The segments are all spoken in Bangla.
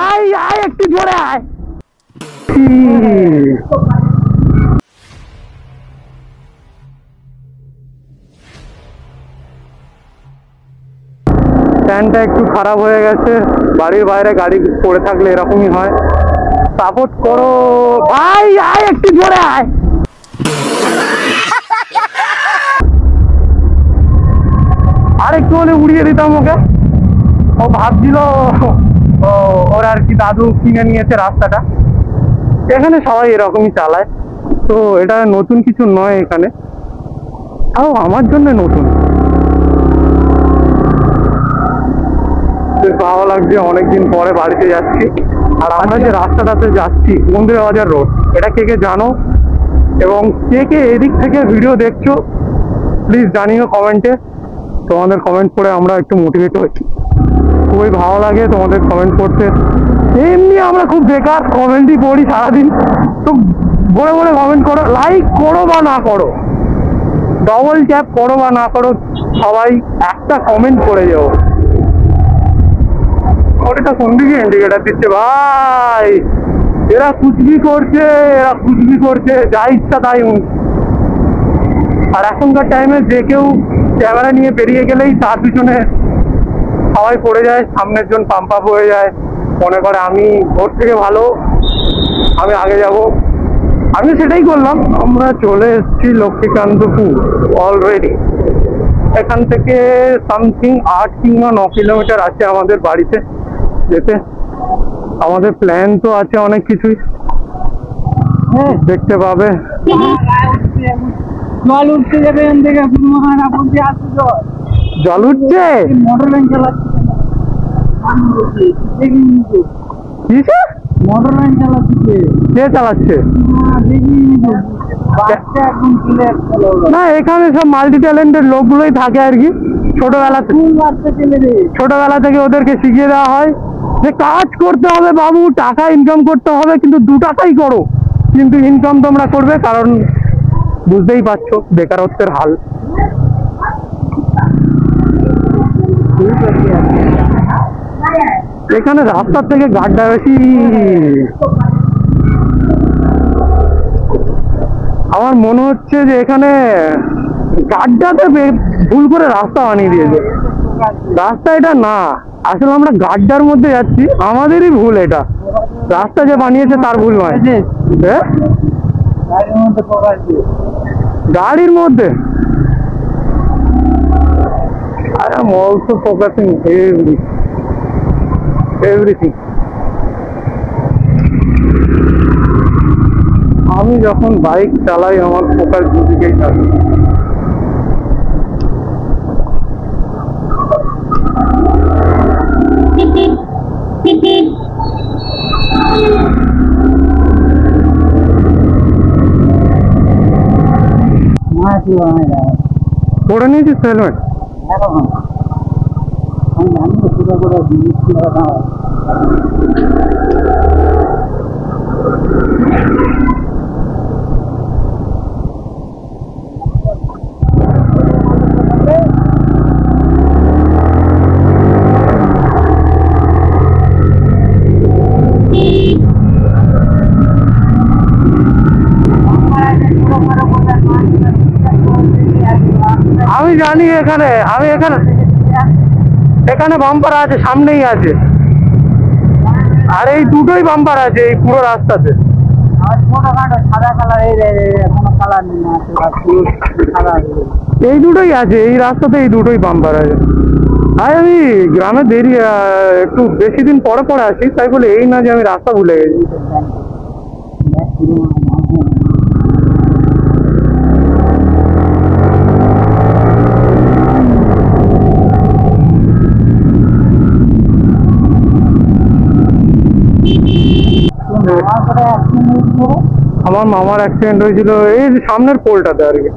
আয় আয় একটু জোরে আয়। স্ট্যান্ডটা একটু খারাপ হয়ে গেছে, বাড়ির বাইরে গাড়ি পড়ে থাকলে এরকমই হয়। সাপোর্ট করো ভাই, আয় একটু জোরে আয়। আর একটু হলে উড়িয়ে দিতাম ওকে। ও ভাবছিল ওর আর কি দাদু কিনে নিয়েছে রাস্তাটা। এখানে সবাই এরকমই চালায়, তো এটা নতুন কিছু নয় এখানে, তাও আমার জন্য নতুন। ভালো লাগছে, অনেকদিন পরে বাড়িতে যাচ্ছি। আর আমরা যে রাস্তাটাতে যাচ্ছি মন্দির বাজার রোড, এটা কে কে জানো এবং কে কে এদিক থেকে ভিডিও দেখছো প্লিজ জানিও কমেন্টে। তোমাদের কমেন্ট পড়ে আমরা একটু মোটিভেট হই, খুবই ভালো লাগে তোমাদের কমেন্ট করতে। এমনি আমরা খুব বেকার কমেন্টই পড়ি সারাদিন, তো বড় বড় কমেন্ট করো, লাইক করো বা না করো, ডবল ট্যাপ করো বা না করো, সবাই একটা কমেন্ট করে যাও। ওটা কোন দিকে ইন্ডিকেটার দিচ্ছে ভাই, এরা কুচবি করছে, এরা কুচবি করছে, যা ইচ্ছা তাই। আর এখনকার টাইমে যে কেউ ক্যামেরা নিয়ে বেরিয়ে গেলেই তার পিছনে সবাই পড়ে যায়, সামনের জন পাম্প আপ হয়ে যায়, মনে করে আমি ওর থেকে ভালো, আমি আগে যাব। আমি সেটাই করলাম। আমরা চলে এসেছি লক্ষ্মীকান্তপুর অলরেডি। এখান থেকে সামথিং 8 কিংবা 9 কিলোমিটার আছে আমাদের বাড়িতে যেতে। আমাদের প্ল্যান তো আছে অনেক কিছুই, দেখতে পাবে। জল উঠতে যাবে এখান থেকে, জল উঠছে, মোটর ভ্যান চালাচ্ছে, মোটর ভ্যান চালাচ্ছে। কে চালাচ্ছে? না, এখানে সব মাল্টি ট্যালেন্টেড লোকগুলোই থাকে আর কি। ছোটবেলা থেকে ওদেরকে শিখিয়ে দেওয়া হয় যে কাজ করতে হবে বাবু, টাকা ইনকাম করতে হবে, কিন্তু 2 টাকাই করো, কিন্তু ইনকাম তোমরা করবে, কারণ বুঝতেই পারছো বেকারত্বের হাল। এখানে রাস্তার থেকে গাড্ডা বেশি। আমার মনে হচ্ছে যে এখানে গাড্ডাতে ভুল করে রাস্তা বানিয়ে দিয়েছে। রাস্তা এটা না, আসলে আমরা গাড্ডার মধ্যে যাচ্ছি, আমাদেরই ভুল এটা। রাস্তা যে বানিয়েছে তার ভুল নয়। গাড়ির মধ্যে I am also focusing everything. আমি যখন বাইক চালাই আমার ফোকাস দুদিকেই থাকে। পড়ে নিয়েছিস হেলমেট? আমি জানি এখানে, আমি এখানে বাম্পার আছে, সামনেই আছে, আর এই দুটোই বাম্পার আছে এই পুরো রাস্তাতে। এই দুটোই আছে এই রাস্তাতে, এই দুটোই বাম্পার আছে। আর আমি গ্রামে দেরি একটু বেশি দিন পরে পরে আসি, তাই বলে এই না যে আমি রাস্তা ভুলে গেছি। আমার মামার অ্যাক্সিডেন্ট হয়েছিল এই সামনের পোলটাতে আর কি।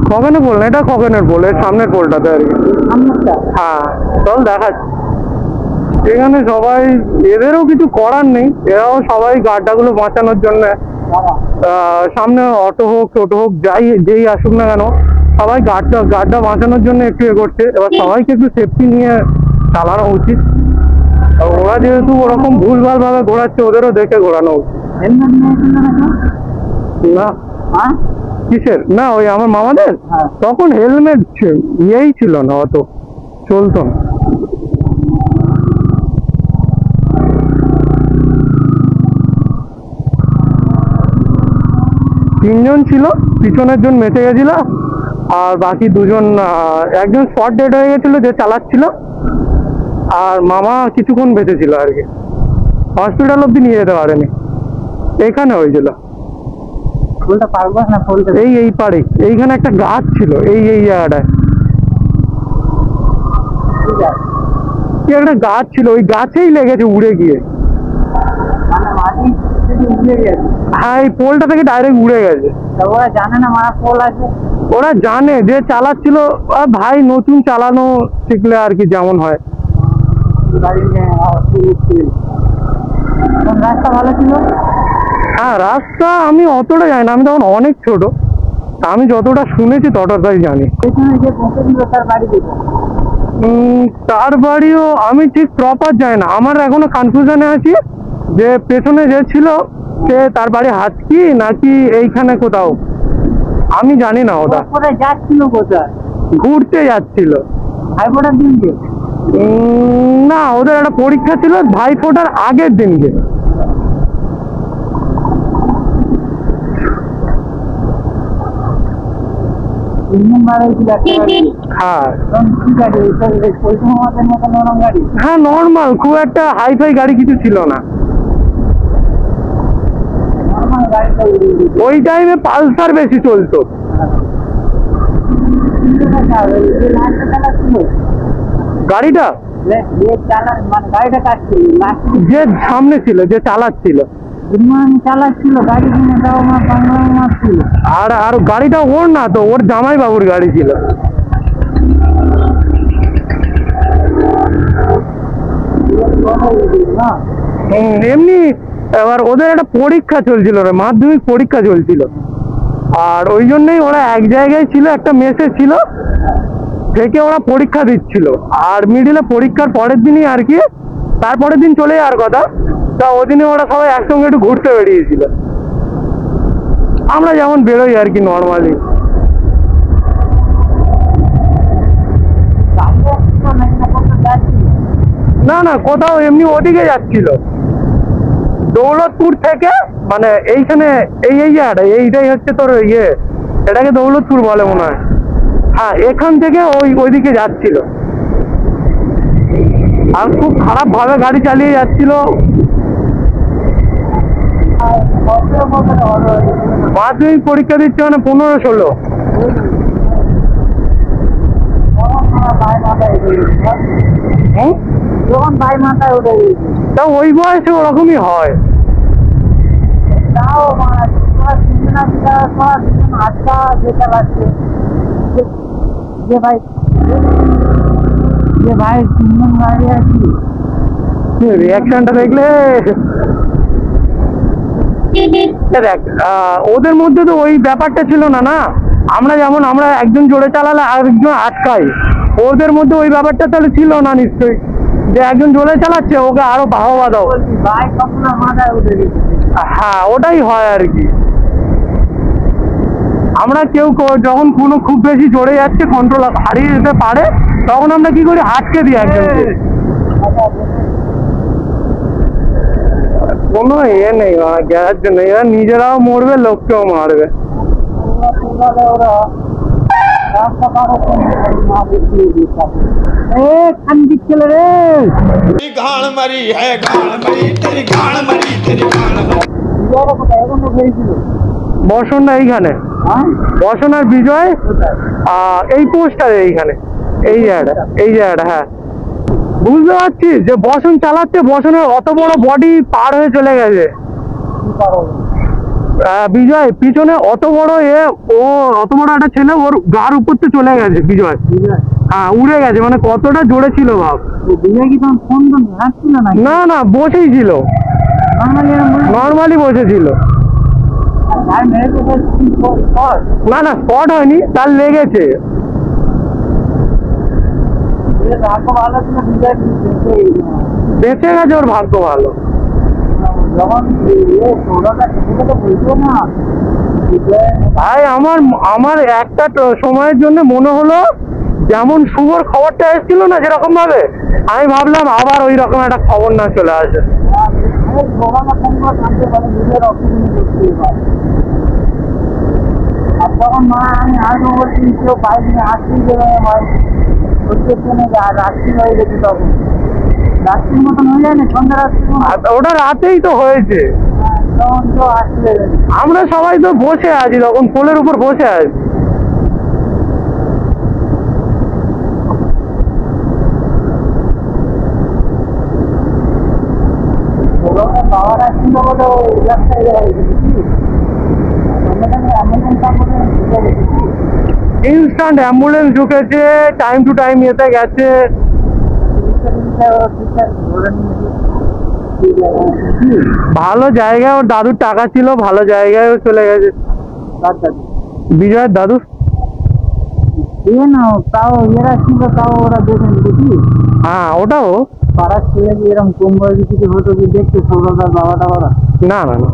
খগেনের পোল না, এটা খগেনের পোল, এর সামনের পোলটাতে আর কি। হ্যাঁ চল দেখাচ্ছি। এখানে সবাই, এদেরও কিছু করার নেই, এরাও সবাই গাড্ডাগুলো বাঁচানোর জন্য সামনে অটো হোক টোটো হোক যেই আসুক না কেন, সবাই গার্ডটা বাঁচানোর জন্য একটু এ করছে। এবার সবাইকে একটু সেফটি নিয়ে চালানো উচিত। ওরা যেহেতু ওরকম ভুলভাল ভাবে ঘোরাচ্ছে, ওদেরও দেখে ঘোরানো উচিত। হেলমেট নিয়েছিল না হ্যাঁ কিসের না, ওই আমার মামাদের তখন হেলমেট ইয়েই ছিল না, অত চলতো না। তিনজন ছিল, পিছনের জন বেঁচে গেছিল, আর বাকি দুজন, একজন স্পট ডেড হয়ে গেছিল যে চালাচ্ছিল, আর মামা কিছুক্ষণ বেঁচে ছিল আর কি। হসপিটাল অব্দি নিয়ে যেতে পারেনি, এখানে হয়েছিল। ফুলটা পারবো না, ফুলটা এই পারে এইখানে একটা গাছ ছিল, এই জায়গাটায় কি একটা গাছ ছিল, ওই গাছেই লেগেছে উড়ে গিয়ে। মানে মাটি থেকে উড়ে গেছে। হ্যাঁ, এই পোলটা থেকে ডাইরেক্ট উড়ে গেছে। তা ওরা জানে না মারা পোল আছে? ওরা জানে, যে চালাচ্ছিল। আর ভাই নতুন চালানো শিখলে আর কি যেমন হয়। গাড়ি নিয়ে রাস্তা ভালো ছিল? হ্যাঁ, রাস্তা আমি অতটা জানি না, আমি তখন অনেক ছোট। আমি যতটা শুনেছি ততটাই জানি। পেছনে যে পৌঁছে দিল তার বাড়ি দিল? তার বাড়িও আমি ঠিক প্রপার জানি না, আমার এখনো কনফিউশনে আছি যে পেছনে যে ছিল সে তার বাড়ি হাতকি নাকি এইখানে কোথাও, আমি জানি না। ওটা কোথায় যাচ্ছিল? কোথায় ঘুরতে যাচ্ছিল ভাইফোঁটার দিনকে? না, ওদের একটা পরীক্ষা ছিল ভাইফোঁটার আগের দিনকে। হ্যাঁ, নর্মাল, খুব একটা হাইফাই গাড়ি কিছু ছিল না। ওই টাইমে পালসার বেশি চলতো। গাড়িটা যে সামনে ছিল, যে চালাচ্ছিল গাড়ি কিনে দাও মা, বাংলা মাছ ছিল। আর গাড়িটা ওর না তো, ওর জামাই বাবুর গাড়ি ছিল। এমনি এবার ওদের একটা পরীক্ষা চলছিল রে, মাধ্যমিক পরীক্ষা চলছিল, আর ওই জন্যই ওরা এক জায়গায় ছিল, একটা মেসে ছিল, থেকে ওরা পরীক্ষা দিচ্ছিল। আর মিডিলে পরীক্ষার পরের দিনই আর কি, তারপরের দিন চলে যাওয়ার কথা। তা ওই দিনে ওরা সবাই একসঙ্গে একটু ঘুরতে বেরিয়েছিল, আমরা যেমন বেরোই আর কি নর্মালি। না, কোথাও এমনি ওদিকে যাচ্ছিল, দৌলতপুর থেকে, মানে এইখানে এই জায়গাটা, এইটাই হচ্ছে তোর ইয়ে, এটাকে দৌলতপুর বলে মনে হয়। হ্যাঁ, এখান থেকে ওইদিকে যাচ্ছিল, আর খুব খারাপ ভাবে গাড়ি চালিয়ে যাচ্ছিল। মাধ্যমিক পরীক্ষা দিচ্ছে মানে 15-16। তা ওই বয়সে ওরকমই হয়। রিয়াকশনটা দেখলে দেখ, ওদের মধ্যে তো ওই ব্যাপারটা ছিল না। আমরা যেমন আমরা একজন জোরে চালালে আরেকজন আটকাই, ওদের মধ্যে ওই ব্যাপারটা তাহলে ছিল না নিশ্চয়ই, যে একজন জোরে চালাচ্ছে ওকে আরো বাহবা দাও। হ্যাঁ, ওটাই হয় আর কি। আমরা কেউ যখন কোনো খুব বেশি জোরে যাচ্ছে, কন্ট্রোল হারিয়ে যেতে পারে, তখন আমরা কি করি, আটকে দিই একজনকে। কোনো ইয়ে নেই গ্যারার জন্য, এরা নিজেরাও মরবে, লোককেও মারবে। বসন না এইখানে, বসন আর বিজয় এই পোস্টারে এইখানে, এই জায়গাটা। হ্যাঁ, বুঝতে পারছিস যে বসন চালাচ্ছে, বসনের অত বড় বডি পার হয়ে চলে গেছে। বিজয় পিছনে অত বড় অত বড় একটা ছেলে, ওর গার উপর তো চলে গেছে বিজয়। হ্যাঁ, উড়ে গেছে, মানে কতটা জোরে ছিল ভাব। না, বসেই ছিল, নর্মালি বসেছিল। না না স্পট হয়নি, তার লেগেছে। বেঁচে গেছে, ওর ভাগ্য ভালো। ভাই আমার একটা সময়ের জন্য মনে হলো যেমন শুভর খবরটা এসেছিল না যেরকম ভাবে, আমি ভাবলাম আবার ওই রকম একটা খবর না চলে আসে। তখন মা আমি আসবো বলছি, কেউ পাইনি, আসতেই দেবে হয় হচ্ছে রাত্রি হয়ে গেছে। তখন রাত্রির মতন হয়ে যায় না, সন্ধ্যা রাত্রির ওটা রাতেই তো হয়েছে। তখন তো আসলে আমরা সবাই তো বসে আছি, তখন পোলের উপর বসে আছি। পাওয়ার আসছিল বলে ওই রাস্তায় ইনস্ট্যান্ট অ্যাম্বুলেন্স ঢুকেছে, টাইম টু টাইম এতে গেছে। ভালো জায়গায় ওর দাদুর টাকা ছিল, ভালো জায়গায় চলে গেছে। বিজয়ের দাদু না, তাও এরা ছিল, তাও ওরা দেখেন বুঝলি। হ্যাঁ ওটাও পাড়ার ছেলে যে এরকম কম বয়সী কিছু হতো কি দেখতে সৌরভদার বাবাটা ওরা না না না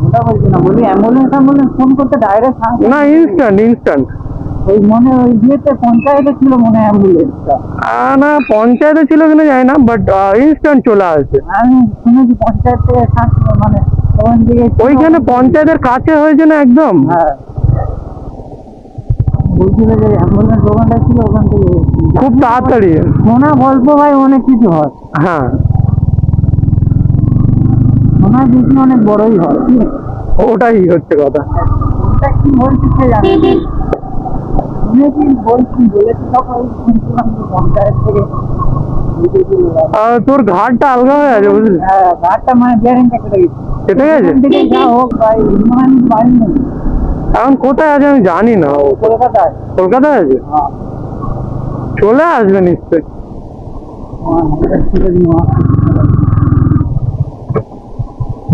ওটা বলছি না, বলি অ্যাম্বুলেন্স ফোন করতে ডাইরেক্ট না, ইনস্ট্যান্ট। ওই মনে ওই বিয়েতে পঞ্চায়েতে ছিল মনে হয় অ্যাম্বুলেন্সটা। না পঞ্চায়েতে ছিল কিনা জানি না, বাট ইনস্ট্যান্ট চলে আসে। আমি শুনেছি পঞ্চায়েত থেকে মানে ওখান থেকে ওইখানে পঞ্চায়েতের কাছে হয়েছে না একদম। হ্যাঁ বলছিল যে অ্যাম্বুলেন্স দোকানটা ছিল ওখান থেকে খুব তাড়াতাড়ি। শোনা গল্প ভাই অনেক কিছু হয়। হ্যাঁ শোনা বেশি অনেক বড়ই হয়। ওটাই হচ্ছে কথা। ওটা কি বলছি সে জানে, শুনেছি বলছি বলেছি সব ওই শুনছিলাম যে পঞ্চায়েত থেকে। তোর ঘাটটা আলগা হয়ে আছে বুঝলি। হ্যাঁ ঘাটটা মানে বিয়ারিংটা কেটে গেছে। কেটে গেছে থেকে যা হোক ভাই, আমি বাড়ি নেই। এখন কোথায় আছে আমি জানি না। ও কলকাতায়। কলকাতায় আছে, হ্যাঁ চলে আসবে নিশ্চয়।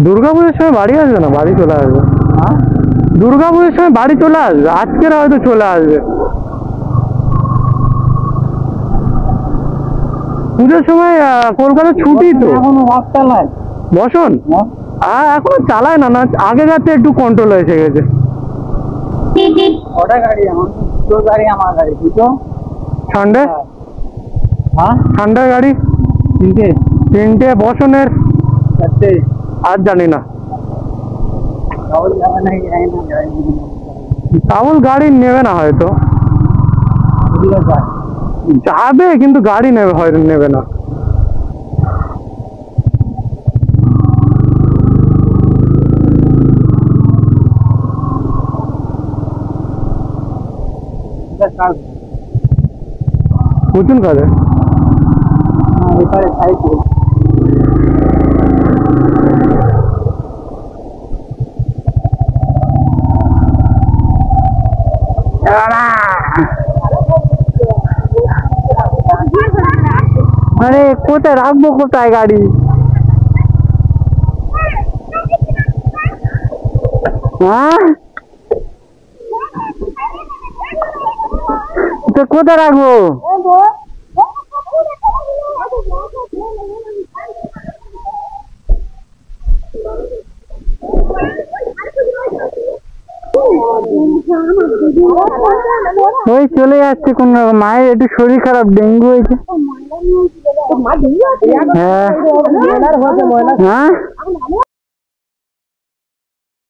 দুর্গাপুরের সময় বাড়ি আসবে না, বাড়ি চলে আসবে। দুর্গাপুরের সময় বাড়ি চলে আসবে, আজকের হয়তো চলে আসবে। পুজোর সময় কলকাতা ছুটি তো। এখনো রাস্তা নাই বসন এখনো চালায় না, আগে যাতে একটু কন্ট্রোল এসে গেছে। কটা গাড়ি? আমার দুটো গাড়ি, আমার গাড়ি দুটো। ঠান্ডা হ্যাঁ ঠান্ডার গাড়ি তিনটে, বসনের চারটে। আর জানি না। রাহুল যাবে নাকি জানি না, রাহুল গাড়ি নেবে না হয়তো, যাবে কিন্তু গাড়ি নেবে হয়তো নেবে না। বুঝুন কাজে এবারে সাইকেল আরে কোথায় রাখবো, কোথায় গাড়ি? হ্যাঁ তো কোথায় রাখবো? ওই চলে যাচ্ছে কোন রকম। মায়ের একটু শরীর খারাপ, ডেঙ্গু হয়েছে। হ্যাঁ হ্যাঁ